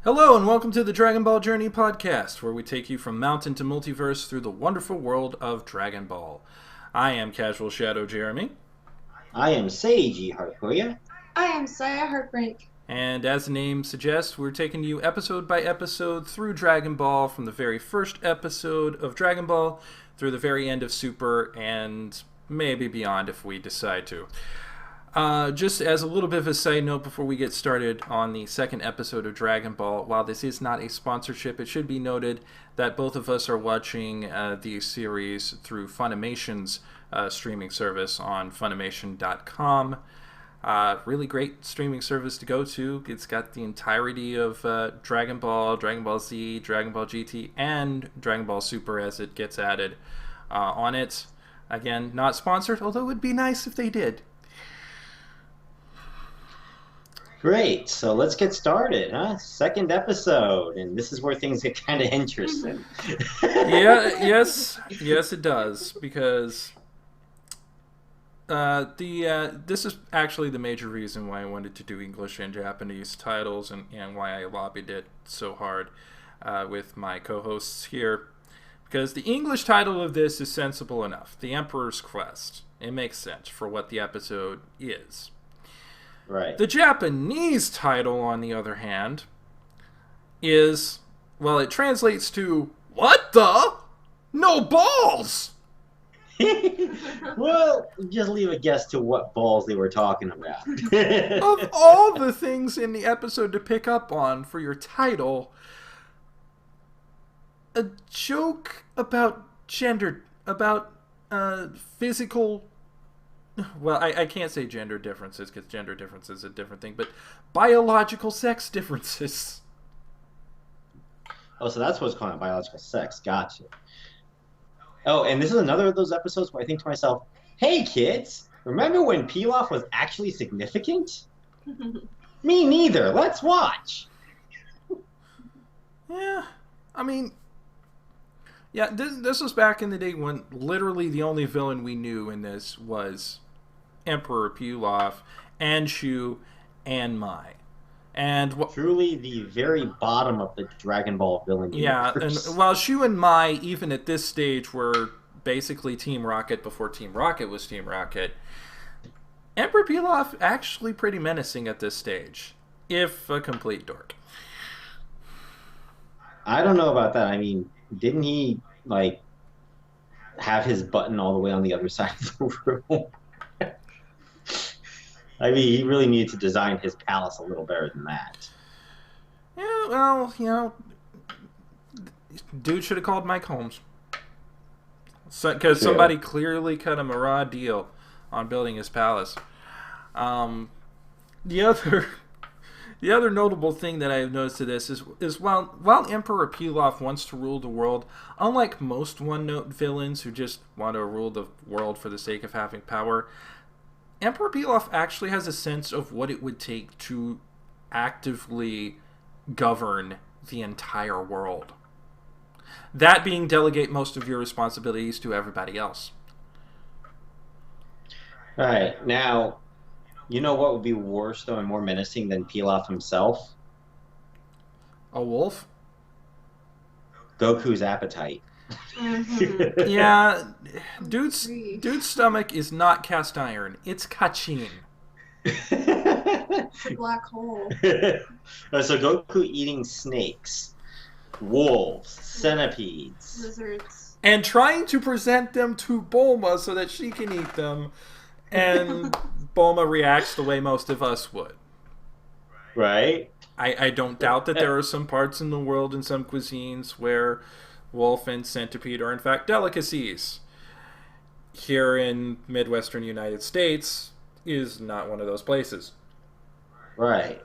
Hello and welcome to the Dragon Ball Journey podcast, where we take you from mountain to multiverse through the wonderful world of Dragon Ball. I am Casual Shadow Jeremy. I am Seiji Harpuia. I am Saya Heartbreak. And as the name suggests, we're taking you episode by episode through Dragon Ball, from the very first episode of Dragon Ball through the very end of Super, and maybe beyond if we decide to. Just as a little bit of a side note before we get started on the second episode of Dragon Ball, while this is not a sponsorship, it should be noted that both of us are watching the series through Funimation's streaming service on Funimation.com. Really great streaming service to go to. It's got the entirety of Dragon Ball, Dragon Ball Z, Dragon Ball GT, and Dragon Ball Super as it gets added on it. Again, not sponsored, although it would be nice if they did. Great, so let's get started, huh? Second episode, and this is where things get kind of interesting. Yes, it does, because this is actually the major reason why I wanted to do English and Japanese titles, and why I lobbied it so hard with my co-hosts here, because the English title of this is sensible enough, The Emperor's Quest. It makes sense for what the episode is. Right. The Japanese title, on the other hand, is, well, it translates to, "What the? No balls!" Well, just leave a guess to what balls they were talking about. Of all the things in the episode to pick up on for your title, a joke about physical... Well, I can't say gender differences, because gender difference is a different thing, but biological sex differences. Oh, so that's what's called biological sex. Gotcha. Oh, and this is another of those episodes where I think to myself, hey, kids, remember when Pilaf was actually significant? Me neither. Let's watch. Yeah, I mean... Yeah, this was back in the day when literally the only villain we knew in this was Emperor Pilaf, and Shu, and Mai. And truly the very bottom of the Dragon Ball villain universe. And while Shu and Mai, even at this stage, were basically Team Rocket before Team Rocket was Team Rocket, Emperor Pilaf actually pretty menacing at this stage, if a complete dork. I don't know about that. I mean, didn't he, like, have his button all the way on the other side of the room? I mean, he really needed to design his palace a little better than that. Yeah, well, dude should have called Mike Holmes. Because somebody clearly cut him a raw deal on building his palace. The other notable thing that I have noticed to this is while Emperor Pilaf wants to rule the world, unlike most one-note villains who just want to rule the world for the sake of having power, Emperor Pilaf actually has a sense of what it would take to actively govern the entire world. That being delegate most of your responsibilities to everybody else. All right, now... You know what would be worse, though, and more menacing than Pilaf himself? A wolf? Goku's appetite. Mm-hmm. Yeah, dude's stomach is not cast iron. It's kachin. It's a black hole. So Goku eating snakes, wolves, centipedes. Lizards. And trying to present them to Bulma so that she can eat them. And Bulma reacts the way most of us would. Right? I don't doubt that there are some parts in the world and some cuisines where wolf and centipede are in fact delicacies. Here in Midwestern United States is not one of those places. Right.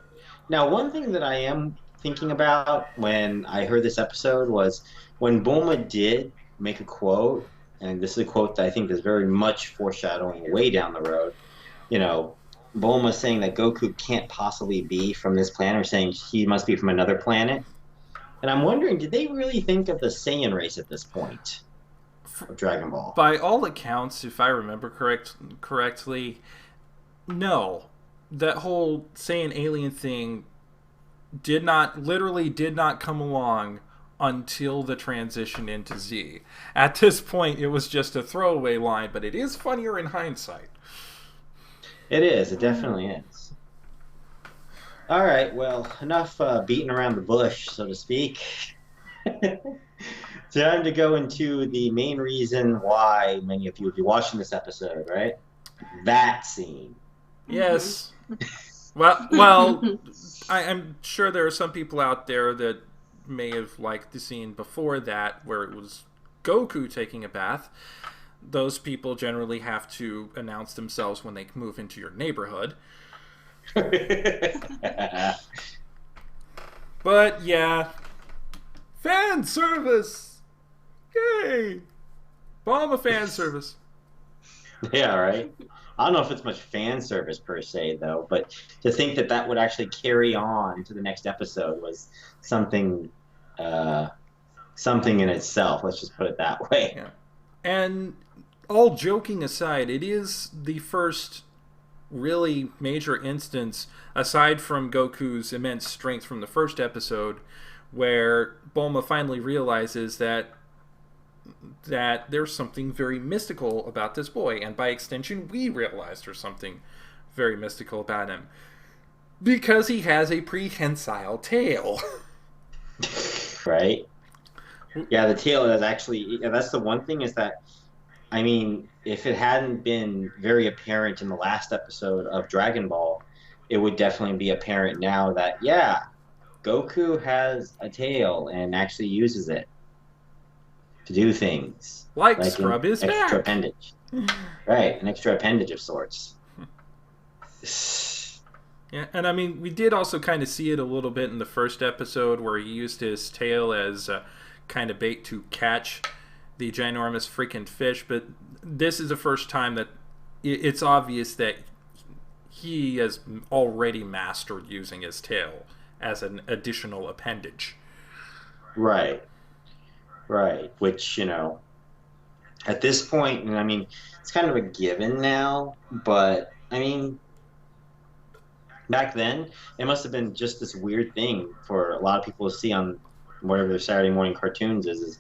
Now, one thing that I am thinking about when I heard this episode was when Bulma did make a quote, and this is a quote that I think is very much foreshadowing way down the road. You know, Bulma saying that Goku can't possibly be from this planet, or saying he must be from another planet. And I'm wondering, did they really think of the Saiyan race at this point of Dragon Ball? By all accounts, if I remember correctly, no. That whole Saiyan alien thing literally did not come along until the transition into Z. At this point, it was just a throwaway line, but it is funnier in hindsight. It is. It definitely is. All right. Well, enough beating around the bush, so to speak. Time to go into the main reason why many of you would be watching this episode, right? That scene. Yes. Well, I'm sure there are some people out there that may have liked the scene before that, where it was Goku taking a bath. Those people generally have to announce themselves when they move into your neighborhood. But yeah, fan service! Yay! Bomb of fan service. Yeah, right. I don't know if it's much fan service per se, though, but to think that that would actually carry on to the next episode was something, something in itself. Let's just put it that way. Yeah. And all joking aside, it is the first really major instance, aside from Goku's immense strength from the first episode, where Bulma finally realizes that there's something very mystical about this boy, and by extension we realize there's something very mystical about him because he has a prehensile tail. Right? Yeah, the tail is actually, that's the one thing, is that, I mean, if it hadn't been very apparent in the last episode of Dragon Ball, it would definitely be apparent now that, yeah, Goku has a tail and actually uses it to do things. Like scrub his extra back. appendage. Right, an extra appendage of sorts. Yeah, and I mean, we did also kind of see it a little bit in the first episode where he used his tail as kind of bait to catch the ginormous freaking fish, but this is the first time that it's obvious that he has already mastered using his tail as an additional appendage. Right. Right. Which, you know, at this point, I mean, it's kind of a given now, but, I mean, back then, it must have been just this weird thing for a lot of people to see on whatever their Saturday morning cartoons is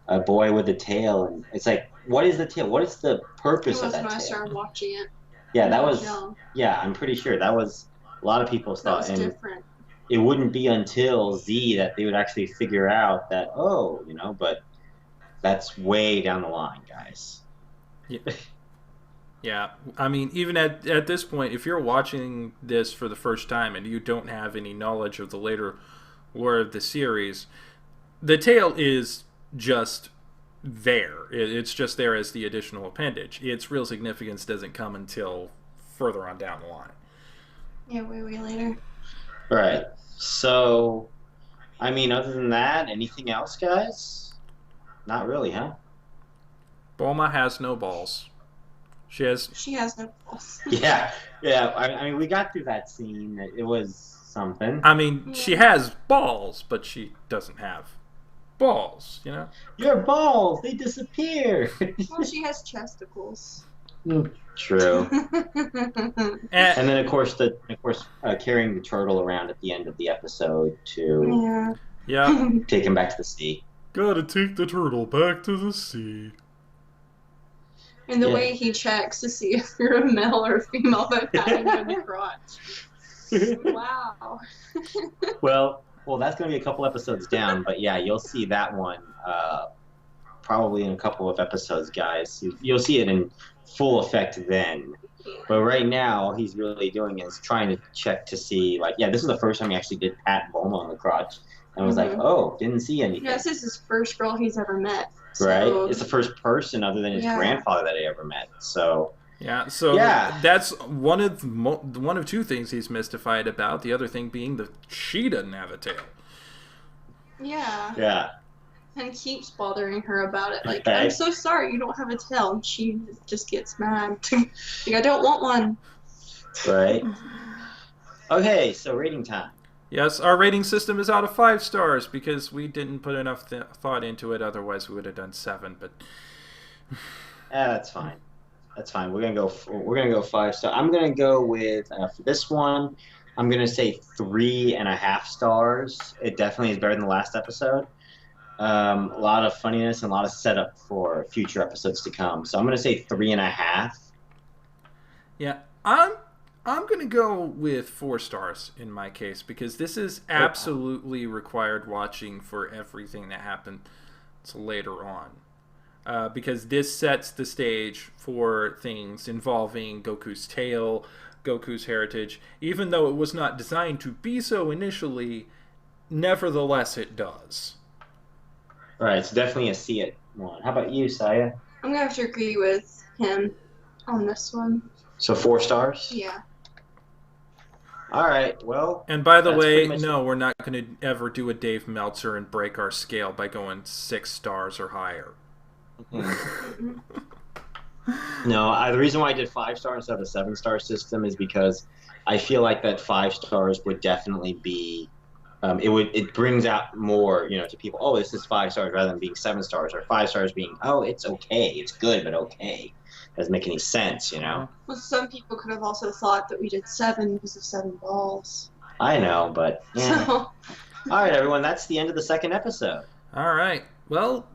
a boy with a tail, and it's like, what is the tail? What is the purpose of that tail? It was when I started watching it. Yeah, that was, yeah, I'm pretty sure that was a lot of people's thought. That was and different. It wouldn't be until Z that they would actually figure out that, oh, you know, but that's way down the line, guys. Yeah. Yeah, I mean, even at this point, if you're watching this for the first time and you don't have any knowledge of the later lore of the series, the tail is just there. It's just there as the additional appendage. Its real significance doesn't come until further on down the line. Yeah, way later. Right. So, I mean, other than that, anything else, guys? Not really, huh? Bulma has no balls. She has no balls. Yeah. I mean, we got through that scene. It was something. I mean, she has balls, but she doesn't have balls, you know? Your balls, they disappear. Well, she has chesticles. True. And then, of course, carrying the turtle around at the end of the episode to take him back to the sea. Gotta take the turtle back to the sea. And the way he checks to see if you're a male or a female by patting you in the crotch. Wow. Well, that's going to be a couple episodes down, but yeah, you'll see that one probably in a couple of episodes, guys. You'll see it in full effect then. But right now, he's really doing is trying to check to see, like, yeah, this is the first time he actually did pat Bulma on the crotch. And was like, oh, didn't see anything. Yeah, this is his first girl he's ever met. So... Right? It's the first person other than his grandfather that he ever met. So... Yeah, that's one of two things he's mystified about. The other thing being that she doesn't have a tail. Yeah. Yeah. And keeps bothering her about it. Like, I'm so sorry you don't have a tail. And she just gets mad. Like, I don't want one. Right. Okay, so rating time. Yes, our rating system is out of 5 stars because we didn't put enough thought into it. Otherwise, we would have done 7. But that's fine. That's fine. We're gonna go 5 stars. I'm gonna go with for this one. I'm gonna say 3.5 stars. It definitely is better than the last episode. A lot of funniness and a lot of setup for future episodes to come. So I'm gonna say 3.5. Yeah, I'm gonna go with 4 stars in my case because this is absolutely required watching for everything that happened later on. Because this sets the stage for things involving Goku's tail, Goku's heritage. Even though it was not designed to be so initially, nevertheless it does. Right, it's definitely a see it one. How about you, Saya? I'm gonna have to agree with him on this one. So 4 stars? Yeah. All right, well. And by the way, no, we're not going to ever do a Dave Meltzer and break our scale by going 6 stars or higher. Mm-hmm. No, the reason why I did 5 stars instead of a 7-star system is because I feel like that 5 stars would definitely be, it brings out more, to people. Oh, this is 5 stars rather than being 7 stars, or 5 stars being, oh, it's okay, it's good, but okay. Doesn't make any sense, Well, some people could have also thought that we did 7 because of 7 balls. I know, but yeah. So. All right, everyone, that's the end of the second episode. All right. Well,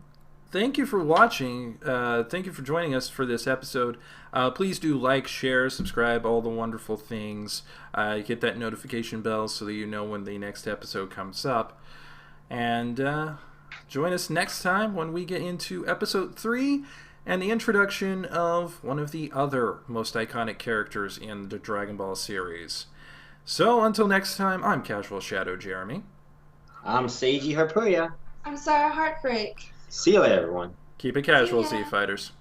thank you for watching. Thank you for joining us for this episode. Please do like, share, subscribe, all the wonderful things. Hit that notification bell so that you know when the next episode comes up. And join us next time when we get into episode 3 and the introduction of one of the other most iconic characters in the Dragon Ball series. So until next time, I'm Casual Shadow Jeremy. I'm Seiji Harpuia. I'm Saya Heartbreak. See you later, everyone. Keep it casual, Z-Fighters.